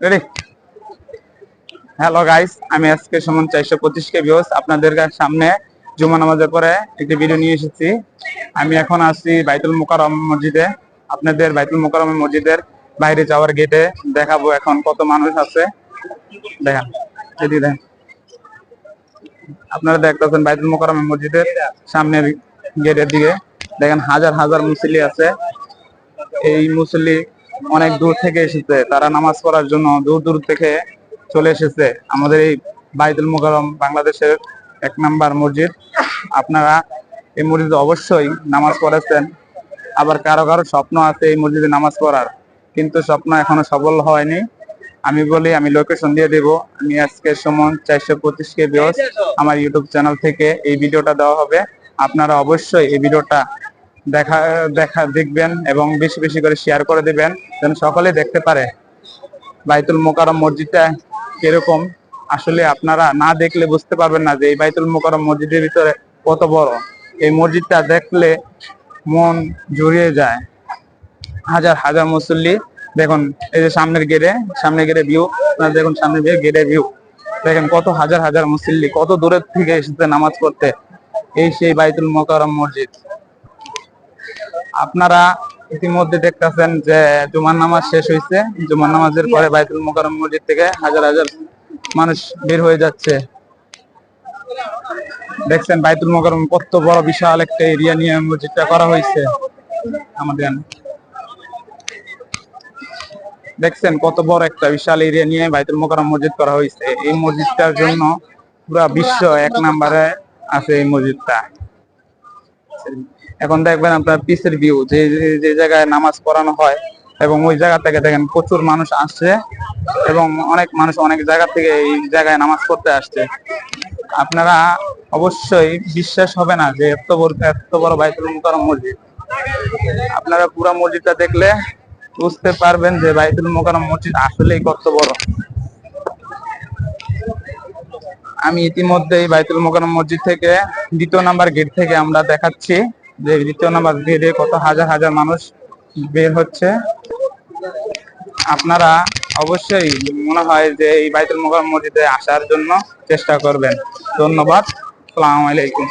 Ready. Hello guys, আমি আজকে Suman 425K viewers আপনাদের সামনে জুমা নামাজের পরে একটি ভিডিও নিয়ে এসেছি। আমি এখন আছি বাইতুল মুকাররম মসজিদে। আপনাদের বাইতুল মুকাররম মসজিদের বাইরে যাওয়ার গেটে দেখাবো এখন কত মানুষ আছে। দেখেন, এদিকে দেখেন, আপনারা দেখতেছেন বাইতুল মুকাররম মসজিদের সামনের গেটের দিকে দেখেন হাজার হাজার মুসল্লি আছে। এই মুসল্লি অনেক দূর থেকে এসেছে, তারা নামাজ পড়ার জন্য দূর দূর থেকে চলে এসেছে আমাদের এই বাইতুল মুকাররম, বাংলাদেশের 1 নাম্বার মসজিদ। আপনারা এই মসজিদে অবশ্যই নামাজ পড়েছেন, আবার কারো কারো স্বপ্ন আছে এই মসজিদে নামাজ পড়ার, কিন্তু স্বপ্ন এখনো সফল হয়নি। আমি বলি, আমি লোকেশন দিয়ে দেব। আমি আজকে সুমন 425K ভিউয়ার্স আমার ইউটিউব চ্যানেল থেকে এই ভিডিওটা দেওয়া হবে। আপনারা অবশ্যই এই ভিডিওটা দেখবেন এবং বেশি বেশি করে শেয়ার করে দিবেন, যেন সকলে দেখতে পারে বাইতুল মুকাররম মসজিদটা কিরকম। আসলে আপনারা না দেখলে বুঝতে পারবেন না যে এই বাইতুল মুকাররম মসজিদের ভিতরে কত বড়। এই মসজিদটা দেখলে মন জুড়িয়ে যায়। হাজার হাজার মুসল্লি দেখুন, এই যে সামনের গেটে ভিউ, আপনারা দেখুন সামনের গেটে ভিউ দেখেন, কত হাজার হাজার মুসল্লি কত দূরের থেকে এসেছে নামাজ পড়তে। এই সেই বাইতুল মুকাররম মসজিদ। আপনারা ইতিমধ্যে দেখতেছেন যে জুমার নামাজ শেষ হয়েছে। জুমার নামাজের পরে বাইতুল মুকাররম মসজিদ থেকে হাজার হাজার মানুষ বের হয়ে যাচ্ছে। দেখছেন বাইতুল মুকাররম কত বড়, বিশাল একটা এরিয়া নিয়ে মসজিদটা করা হয়েছে। আমাদের দেখছেন কত বড় একটা বিশাল এরিয়া নিয়ে বাইতুল মুকাররম মসজিদ করা হয়েছে। এই মসজিদটার জন্য পুরো বিশ্ব 1 নম্বরে আছে এই মসজিদটা। এখন দেখবেন আপনার পিসের ভিউ, যে জায়গায় নামাজ পড়ানো হয় এবং ওই জায়গা থেকে দেখেন প্রচুর মানুষ আসছে এবং অনেক মানুষ অনেক জায়গা থেকে এই জায়গায় নামাজ পড়তে আসছে। আপনারা অবশ্যই বিশ্বাস হবে না যে এত বড় বাইতুল মুকাররম মসজিদ। আপনারা পুরো মসজিদটা দেখলে বুঝতে পারবেন যে বাইতুল মুকাররম মসজিদ আসলেই কত বড়। আমি ইতিমধ্যে বাইতুল মুকাররম মসজিদ থেকে 2 নাম্বার গেট থেকে আমরা দেখাচ্ছি যে 2 নাম্বার গেটে কত হাজার হাজার মানুষ বের হচ্ছে। আপনারা অবশ্যই মনে হয় যে এই বাইতুল মুকাররম মসজিদে আসার জন্য চেষ্টা করবেন। ধন্যবাদ, আসসালামু আলাইকুম।